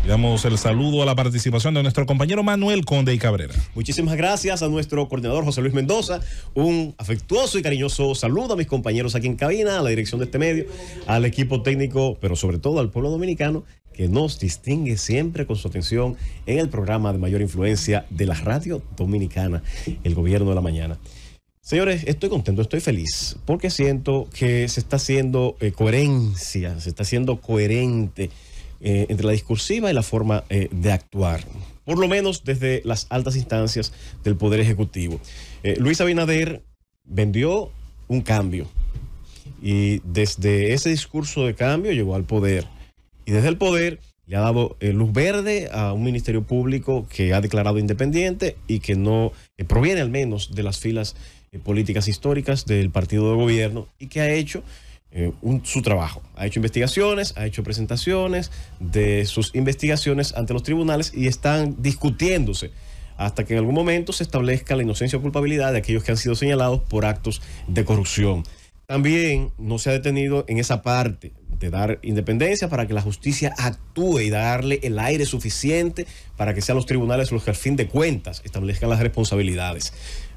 Y damos el saludo a la participación de nuestro compañero Manuel Conde y Cabrera. Muchísimas gracias a nuestro coordinador José Luis Mendoza. Un afectuoso y cariñoso saludo a mis compañeros aquí en cabina, a la dirección de este medio, al equipo técnico, pero sobre todo al pueblo dominicano, que nos distingue siempre con su atención en el programa de mayor influencia de la radio dominicana, El Gobierno de la Mañana. Señores, estoy contento, estoy feliz, porque siento que se está haciendo coherencia, se está haciendo coherente entre la discursiva y la forma de actuar, por lo menos desde las altas instancias del Poder Ejecutivo. Luis Abinader vendió un cambio y desde ese discurso de cambio llegó al poder. Y desde el poder le ha dado luz verde a un ministerio público que ha declarado independiente y que no proviene al menos de las filas políticas históricas del partido de gobierno y que ha hecho su trabajo. Ha hecho investigaciones, ha hecho presentaciones de sus investigaciones ante los tribunales y están discutiéndose hasta que en algún momento se establezca la inocencia o culpabilidad de aquellos que han sido señalados por actos de corrupción. También no se ha detenido en esa parte de dar independencia para que la justicia actúe y darle el aire suficiente para que sean los tribunales los que al fin de cuentas establezcan las responsabilidades.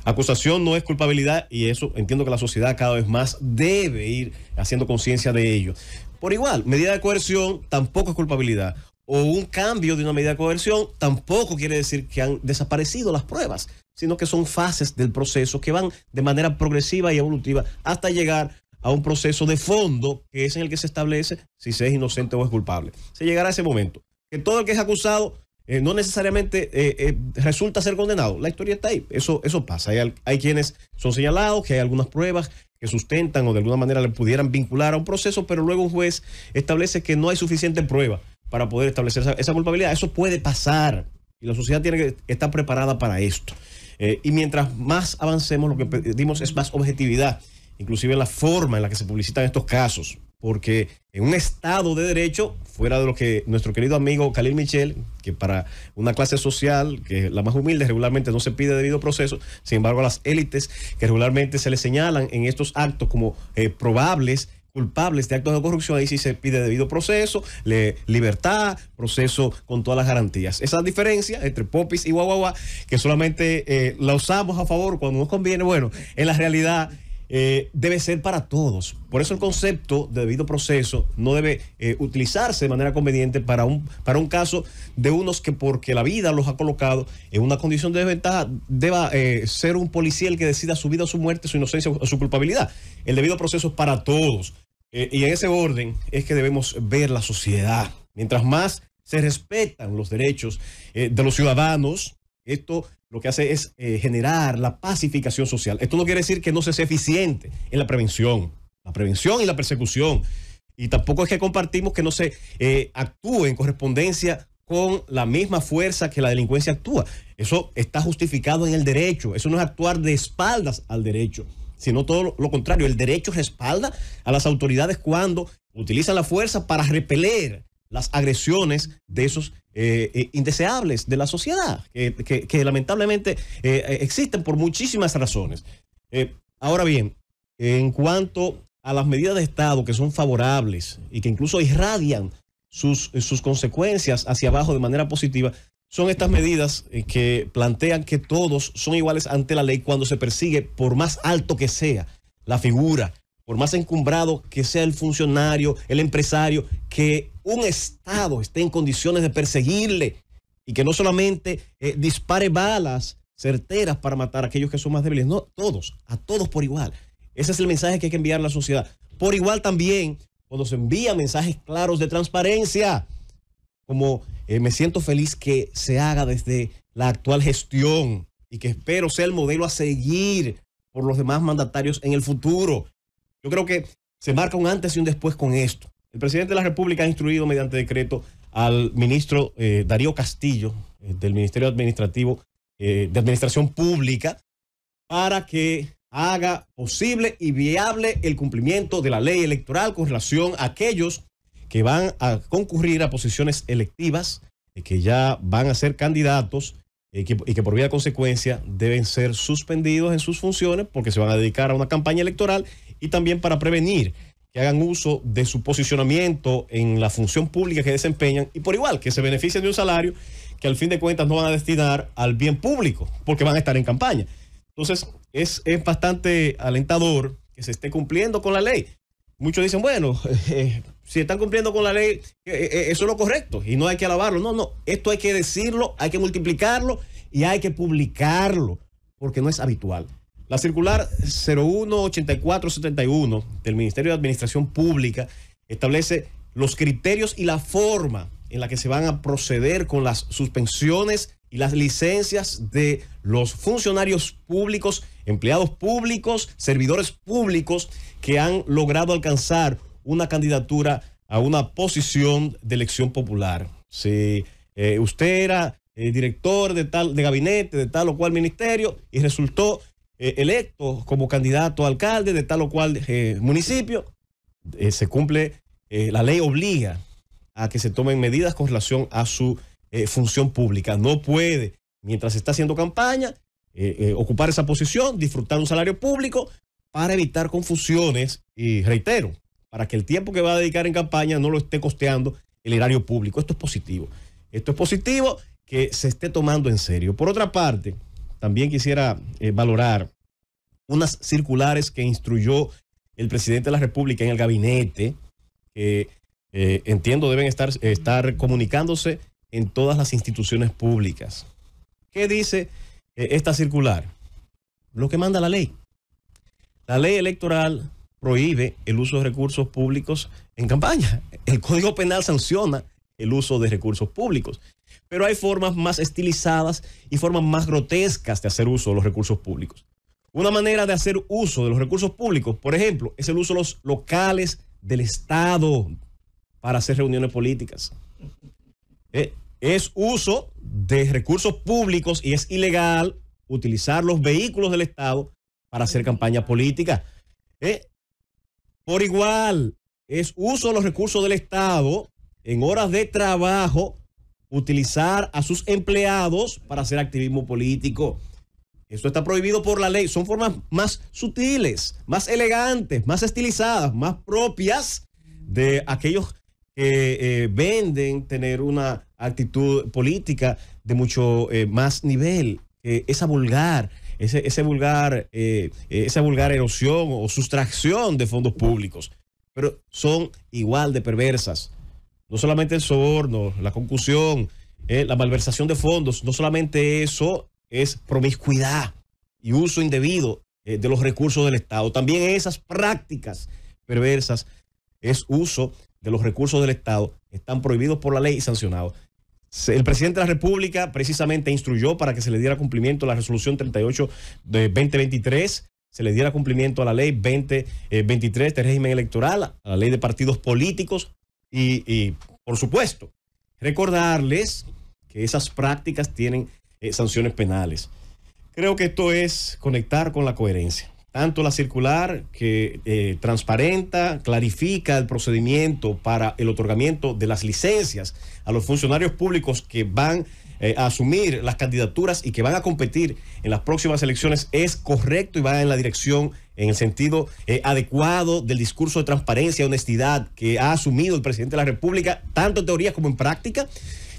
Acusación no es culpabilidad y eso entiendo que la sociedad cada vez más debe ir haciendo conciencia de ello. Por igual, medida de coerción tampoco es culpabilidad. O un cambio de una medida de coerción tampoco quiere decir que han desaparecido las pruebas, sino que son fases del proceso que van de manera progresiva y evolutiva hasta llegar a un proceso de fondo que es en el que se establece si se es inocente o es culpable. Se llegará a ese momento. Que todo el que es acusado no necesariamente resulta ser condenado. La historia está ahí. Eso pasa. Hay quienes son señalados, que hay algunas pruebas que sustentan o de alguna manera le pudieran vincular a un proceso, pero luego un juez establece que no hay suficiente prueba para poder establecer esa culpabilidad. Eso puede pasar y la sociedad tiene que estar preparada para esto. Y mientras más avancemos, lo que pedimos es más objetividad, inclusive en la forma en la que se publicitan estos casos, porque en un Estado de Derecho, fuera de lo que nuestro querido amigo Khalil Michel, que para una clase social, que es la más humilde, regularmente no se pide debido proceso, sin embargo a las élites que regularmente se les señalan en estos actos como probables, culpables de actos de corrupción, ahí sí se pide debido proceso, libertad, proceso con todas las garantías. Esa diferencia entre popis y guaguaguá, que solamente la usamos a favor cuando nos conviene, bueno, en la realidad debe ser para todos. Por eso el concepto de debido proceso no debe utilizarse de manera conveniente para un caso de unos que porque la vida los ha colocado en una condición de desventaja deba ser un policía el que decida su vida o su muerte, su inocencia o su culpabilidad. El debido proceso es para todos. Y en ese orden es que debemos ver la sociedad. Mientras más se respetan los derechos de los ciudadanos, esto lo que hace es generar la pacificación social. Esto no quiere decir que no se sea eficiente en la prevención y la persecución. Y tampoco es que compartimos que no se actúe en correspondencia con la misma fuerza que la delincuencia actúa. Eso está justificado en el derecho. Eso no es actuar de espaldas al derecho, sino todo lo contrario. El derecho respalda a las autoridades cuando utilizan la fuerza para repeler las agresiones de esos indeseables de la sociedad, que lamentablemente existen por muchísimas razones. Ahora bien, en cuanto a las medidas de Estado que son favorables y que incluso irradian sus consecuencias hacia abajo de manera positiva, son estas medidas que plantean que todos son iguales ante la ley cuando se persigue, por más alto que sea la figura, por más encumbrado que sea el funcionario, el empresario, que un Estado esté en condiciones de perseguirle y que no solamente dispare balas certeras para matar a aquellos que son más débiles, no, a todos por igual. Ese es el mensaje que hay que enviar a la sociedad. Por igual también, cuando se envían mensajes claros de transparencia, como me siento feliz que se haga desde la actual gestión y que espero sea el modelo a seguir por los demás mandatarios en el futuro. Yo creo que se marca un antes y un después con esto. El presidente de la República ha instruido mediante decreto al ministro Darío Castillo, del Ministerio Administrativo de Administración Pública, para que haga posible y viable el cumplimiento de la ley electoral con relación a aquellos que van a concurrir a posiciones electivas, que ya van a ser candidatos y que por vía de consecuencia deben ser suspendidos en sus funciones porque se van a dedicar a una campaña electoral, y también para prevenir que hagan uso de su posicionamiento en la función pública que desempeñan y por igual que se beneficien de un salario que al fin de cuentas no van a destinar al bien público porque van a estar en campaña. Entonces es bastante alentador que se esté cumpliendo con la ley. Muchos dicen, bueno, si están cumpliendo con la ley, eso es lo correcto y no hay que alabarlo. No, esto hay que decirlo, hay que multiplicarlo y hay que publicarlo porque no es habitual. La circular 018471 del Ministerio de Administración Pública establece los criterios y la forma en la que se van a proceder con las suspensiones y las licencias de los funcionarios públicos, empleados públicos, servidores públicos que han logrado alcanzar una candidatura a una posición de elección popular. Si usted era director de gabinete de tal o cual ministerio y resultó electo como candidato a alcalde de tal o cual municipio, se cumple, la ley obliga a que se tomen medidas con relación a su función pública. No puede, mientras está haciendo campaña, ocupar esa posición, disfrutar un salario público para evitar confusiones y, reitero, para que el tiempo que va a dedicar en campaña no lo esté costeando el erario público. Esto es positivo. Esto es positivo que se esté tomando en serio. Por otra parte, también quisiera valorar unas circulares que instruyó el presidente de la República en el gabinete, que entiendo deben estar comunicándose en todas las instituciones públicas. ¿Qué dice esta circular? Lo que manda la ley. La ley electoral prohíbe el uso de recursos públicos en campaña. El Código Penal sanciona el uso de recursos públicos. Pero hay formas más estilizadas y formas más grotescas de hacer uso de los recursos públicos. Una manera de hacer uso de los recursos públicos, por ejemplo, es el uso de los locales del Estado para hacer reuniones políticas. Es uso de recursos públicos y es ilegal utilizar los vehículos del Estado para hacer campaña política. Por igual, es uso de los recursos del Estado en horas de trabajo, utilizar a sus empleados para hacer activismo político. Eso está prohibido por la ley. Son formas más sutiles, más elegantes, más estilizadas, más propias de aquellos que venden tener una actitud política de mucho más nivel. Esa vulgar erosión o sustracción de fondos públicos. Pero son igual de perversas. No solamente el soborno, la concusión, la malversación de fondos, no solamente eso es promiscuidad y uso indebido de los recursos del Estado. También esas prácticas perversas es uso de los recursos del Estado, están prohibidos por la ley y sancionados. El presidente de la República precisamente instruyó para que se le diera cumplimiento a la resolución 38 de 2023, se le diera cumplimiento a la ley 2023 de régimen electoral, a la ley de partidos políticos y por supuesto, recordarles que esas prácticas tienen sanciones penales. Creo que esto es conectar con la coherencia. Tanto la circular que transparenta, clarifica el procedimiento para el otorgamiento de las licencias a los funcionarios públicos que van a asumir las candidaturas y que van a competir en las próximas elecciones es correcto y va en la dirección, en el sentido adecuado del discurso de transparencia y honestidad que ha asumido el presidente de la República, tanto en teoría como en práctica.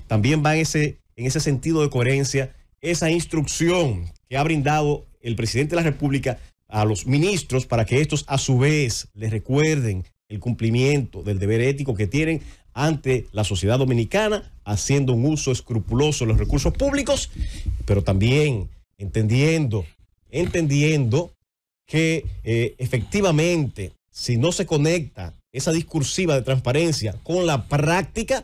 También va en ese sentido de coherencia esa instrucción que ha brindado el presidente de la República a los ministros para que estos a su vez les recuerden el cumplimiento del deber ético que tienen ante la sociedad dominicana, haciendo un uso escrupuloso de los recursos públicos, pero también entendiendo que efectivamente, si no se conecta esa discursiva de transparencia con la práctica,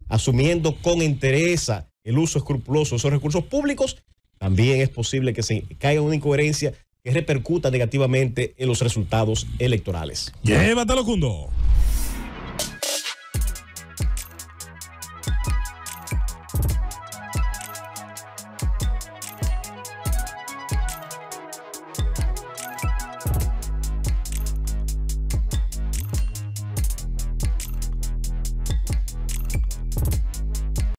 asumiendo con entereza el uso escrupuloso de esos recursos públicos, también es posible que se caiga una incoherencia que repercuta negativamente en los resultados electorales. Llévatelo, Cundo.